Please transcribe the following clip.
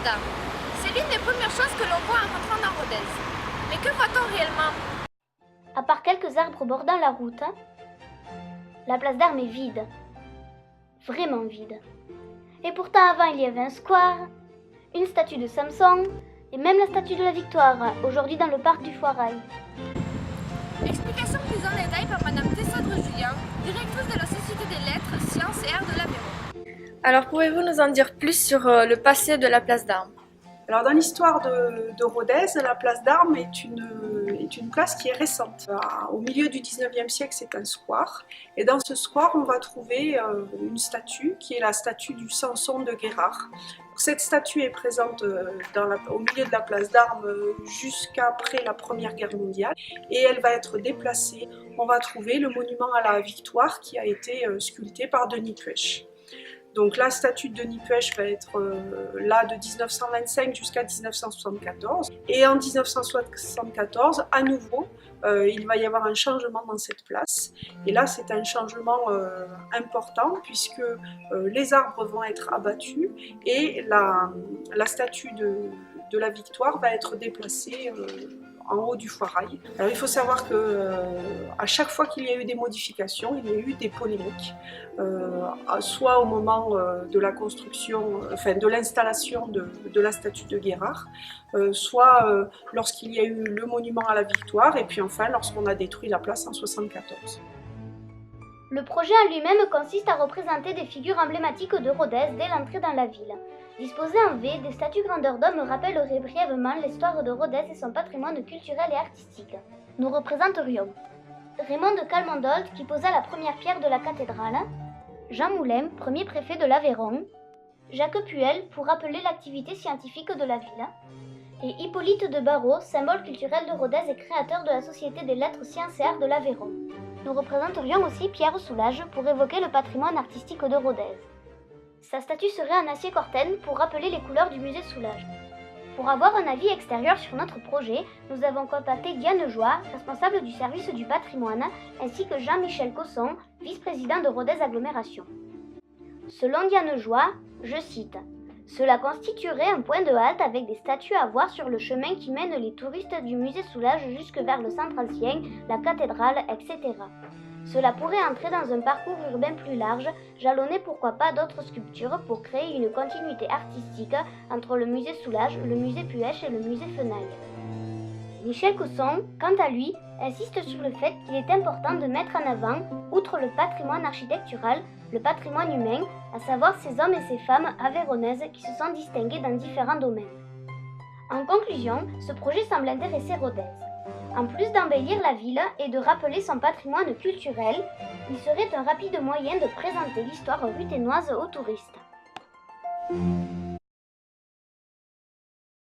d'Armes. C'est l'une des premières choses que l'on voit en rentrant dans Rodez. Mais que voit-on réellement? À part quelques arbres bordant la route, la place d'Armes est vide. Vraiment vide. Et pourtant avant il y avait un square, une statue de Samson et même la statue de la Victoire, aujourd'hui dans le parc du Foirail. Explication plus en détail par Madame Tessandre-Julien, directrice de la Société des Lettres, Sciences et Arts de l'Aveyron. Alors pouvez-vous nous en dire plus sur le passé de la place d'Armes? Alors dans l'histoire de Rodez, la place d'Armes est une place qui est récente. Au milieu du 19e siècle, c'est un square. Et dans ce square, on va trouver une statue qui est la statue du Samson de Guérard. Cette statue est présente au milieu de la place d'Armes jusqu'après la Première Guerre mondiale. Et elle va être déplacée. On va trouver le monument à la Victoire qui a été sculpté par Denis Puech. Donc la statue de Denis Puech va être là de 1925 jusqu'à 1974. Et en 1974, à nouveau, il va y avoir un changement dans cette place. Et là, c'est un changement important puisque les arbres vont être abattus et la statue de la Victoire va être déplacée en haut du Foirail. Alors il faut savoir que à chaque fois qu'il y a eu des modifications, il y a eu des polémiques, soit au moment de la construction, enfin de l'installation de la statue de Guérard, soit lorsqu'il y a eu le monument à la Victoire, et puis enfin lorsqu'on a détruit la place en 1974. Le projet en lui-même consiste à représenter des figures emblématiques de Rodez dès l'entrée dans la ville. Disposées en V, des statues grandeur d'homme rappelleraient brièvement l'histoire de Rodez et son patrimoine culturel et artistique. Nous représenterions Raymond de Calmondold qui posa la première pierre de la cathédrale, Jean Moulin, premier préfet de l'Aveyron, Jacques Puel pour rappeler l'activité scientifique de la ville, et Hippolyte de Barrault, symbole culturel de Rodez et créateur de la Société des Lettres, Sciences et Arts de l'Aveyron. Nous représenterions aussi Pierre Soulages pour évoquer le patrimoine artistique de Rodez. Sa statue serait en acier corten pour rappeler les couleurs du musée Soulages. Pour avoir un avis extérieur sur notre projet, nous avons contacté Diane Joie, responsable du service du patrimoine, ainsi que Jean-Michel Cosson, vice-président de Rodez Agglomération. Selon Diane Joie, je cite, « Cela constituerait un point de halte avec des statues à voir sur le chemin qui mène les touristes du musée Soulages jusque vers le centre ancien, la cathédrale, etc. Cela pourrait entrer dans un parcours urbain plus large, jalonné pourquoi pas d'autres sculptures pour créer une continuité artistique entre le musée Soulages, le musée Puech et le musée Fenaille. » Michel Cosson, quant à lui, insiste sur le fait qu'il est important de mettre en avant, outre le patrimoine architectural, le patrimoine humain, à savoir ces hommes et ces femmes aveyronnaises qui se sont distingués dans différents domaines. En conclusion, ce projet semble intéresser Rodez. En plus d'embellir la ville et de rappeler son patrimoine culturel, il serait un rapide moyen de présenter l'histoire ruthénoise aux touristes.